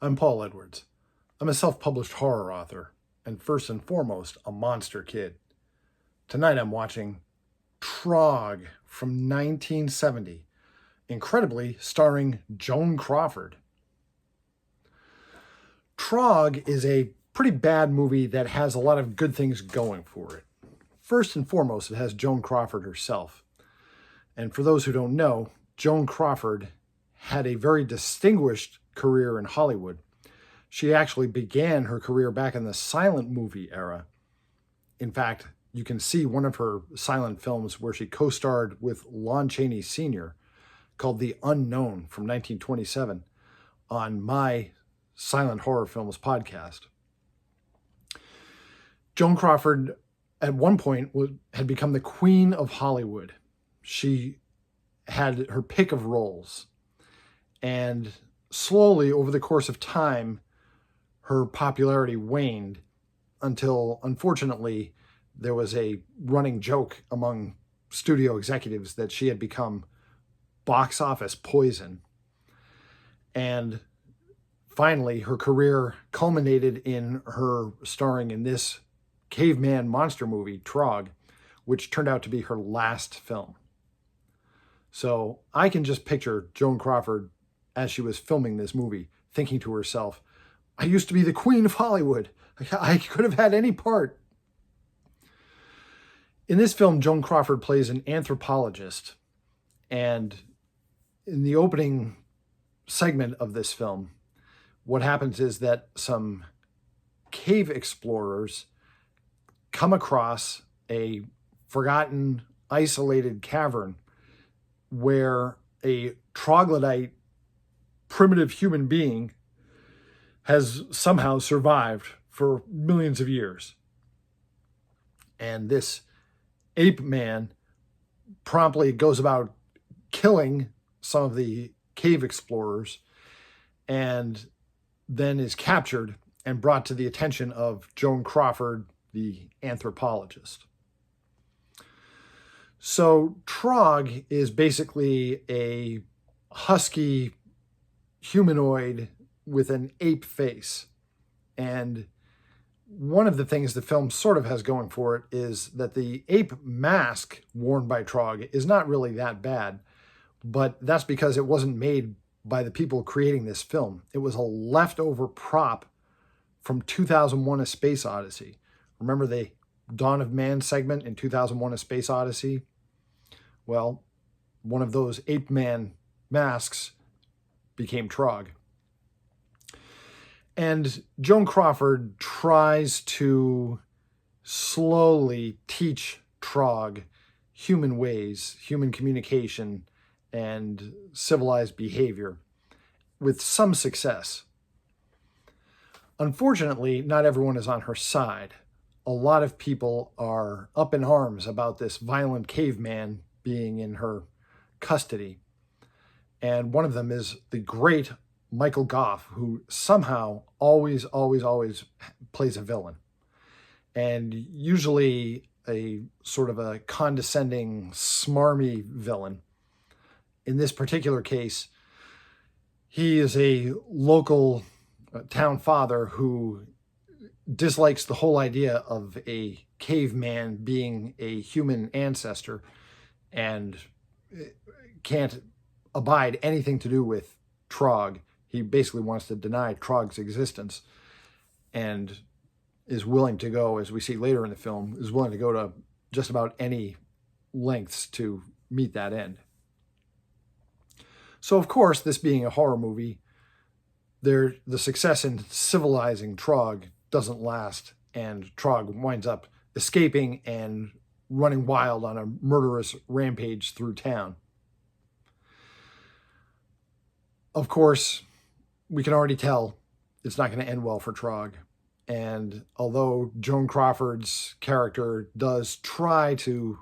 I'm Paul Edwards. I'm a self-published horror author, and first and foremost, a monster kid. Tonight I'm watching Trog from 1970, incredibly starring Joan Crawford. Trog is a pretty bad movie that has a lot of good things going for it. First and foremost, it has Joan Crawford herself. And for those who don't know, Joan Crawford had a very distinguished career in Hollywood. She actually began her career back in the silent movie era. In fact, you can see one of her silent films where she co-starred with Lon Chaney Sr. called The Unknown from 1927 on my Silent Horror Films podcast. Joan Crawford at one point had become the queen of Hollywood. She had her pick of roles. And slowly, over the course of time, her popularity waned until, unfortunately, there was a running joke among studio executives that she had become box office poison. And finally, her career culminated in her starring in this caveman monster movie, Trog, which turned out to be her last film. So I can just picture Joan Crawford as she was filming this movie, thinking to herself, I used to be the queen of Hollywood. I could have had any part. In this film, Joan Crawford plays an anthropologist. And in the opening segment of this film, what happens is that some cave explorers come across a forgotten, isolated cavern where a troglodyte primitive human being has somehow survived for millions of years. And this ape man promptly goes about killing some of the cave explorers and then is captured and brought to the attention of Joan Crawford, the anthropologist. So Trog is basically a husky humanoid with an ape face. And one of the things the film sort of has going for it is that the ape mask worn by Trog is not really that bad, but that's because it wasn't made by the people creating this film. It was a leftover prop from 2001: A Space Odyssey. Remember the Dawn of Man segment in 2001: A Space Odyssey? Well, one of those ape man masks became Trog. And Joan Crawford tries to slowly teach Trog human ways, human communication, and civilized behavior with some success. Unfortunately, not everyone is on her side. A lot of people are up in arms about this violent caveman being in her custody. And one of them is the great Michael Goff, who somehow always plays a villain. And usually a sort of a condescending, smarmy villain. In this particular case, he is a local town father who dislikes the whole idea of a caveman being a human ancestor and can't abide anything to do with Trog. He basically wants to deny Trog's existence and is willing to go, as we see later in the film, is willing to go to just about any lengths to meet that end. So, of course, this being a horror movie, the success in civilizing Trog doesn't last, and Trog winds up escaping and running wild on a murderous rampage through town. Of course, we can already tell it's not going to end well for Trog. And although Joan Crawford's character does try to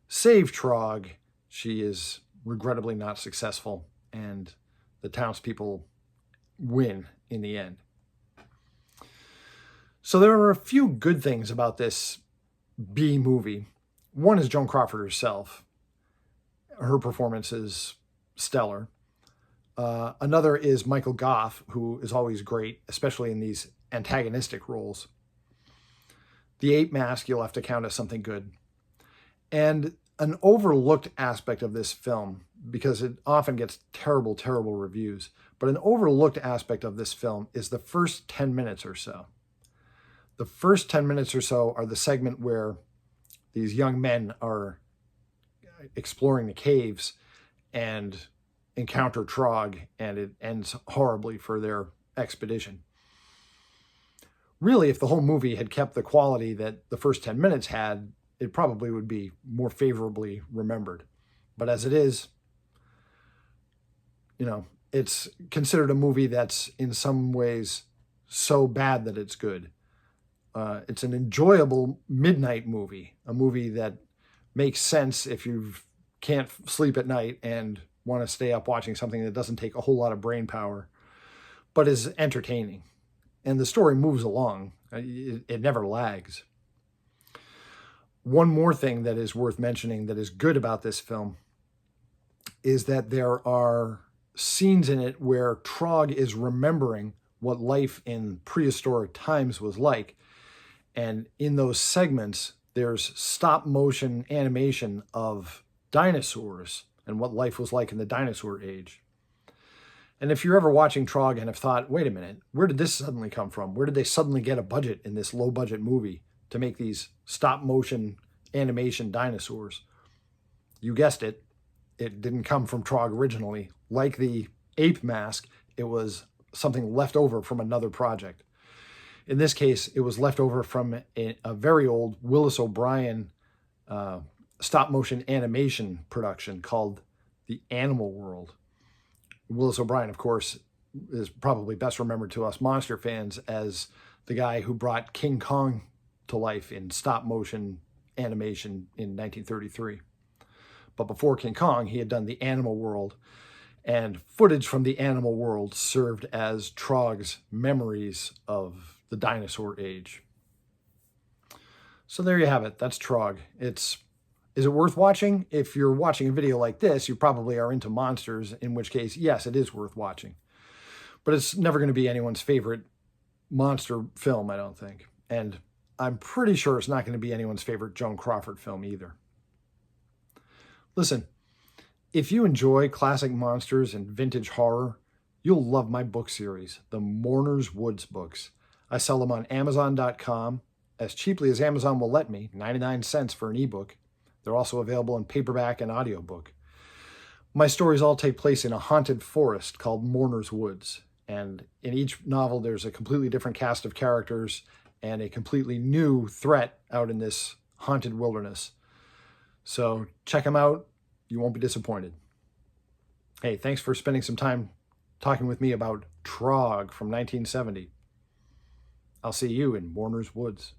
save Trog, she is regrettably not successful, and the townspeople win in the end. So there are a few good things about this B movie. One is Joan Crawford herself. Her performance is stellar. Another is Michael Goff, who is always great, especially in these antagonistic roles. The Ape Mask you'll have to count as something good. And an overlooked aspect of this film, because it often gets terrible, terrible reviews, but an overlooked aspect of this film is the first 10 minutes or so. The first 10 minutes or so are the segment where these young men are exploring the caves and encounter Trog, and it ends horribly for their expedition. Really, if the whole movie had kept the quality that the first 10 minutes had, it probably would be more favorably remembered. But as it is, it's considered a movie that's in some ways so bad that it's good. It's an enjoyable midnight movie, a movie that makes sense if you can't sleep at night and want to stay up watching something that doesn't take a whole lot of brain power, but is entertaining. And the story moves along. It never lags. One more thing that is worth mentioning that is good about this film is that there are scenes in it where Trog is remembering what life in prehistoric times was like. And in those segments, there's stop motion animation of dinosaurs and what life was like in the dinosaur age. And if you're ever watching Trog and have thought, wait a minute, where did this suddenly come from? Where did they suddenly get a budget in this low budget movie to make these stop motion animation dinosaurs? You guessed it. It didn't come from Trog originally. Like the Ape Mask, it was something left over from another project. In this case, it was left over from a very old Willis O'Brien stop motion animation production called The Animal World. Willis O'Brien, of course, is probably best remembered to us monster fans as the guy who brought King Kong to life in stop motion animation in 1933. But before King Kong, he had done The Animal World, and footage from The Animal World served as Trog's memories of the dinosaur age. So there you have it. That's Trog. Is it worth watching? If you're watching a video like this, you probably are into monsters, in which case, yes, it is worth watching. But it's never going to be anyone's favorite monster film, I don't think. And I'm pretty sure it's not going to be anyone's favorite Joan Crawford film either. Listen, if you enjoy classic monsters and vintage horror, you'll love my book series, the Mourner's Woods books. I sell them on Amazon.com as cheaply as Amazon will let me, 99 cents for an ebook. They're also available in paperback and audiobook. My stories all take place in a haunted forest called Mourner's Woods. And in each novel, there's a completely different cast of characters and a completely new threat out in this haunted wilderness. So check them out. You won't be disappointed. Hey, thanks for spending some time talking with me about Trog from 1970. I'll see you in Mourner's Woods.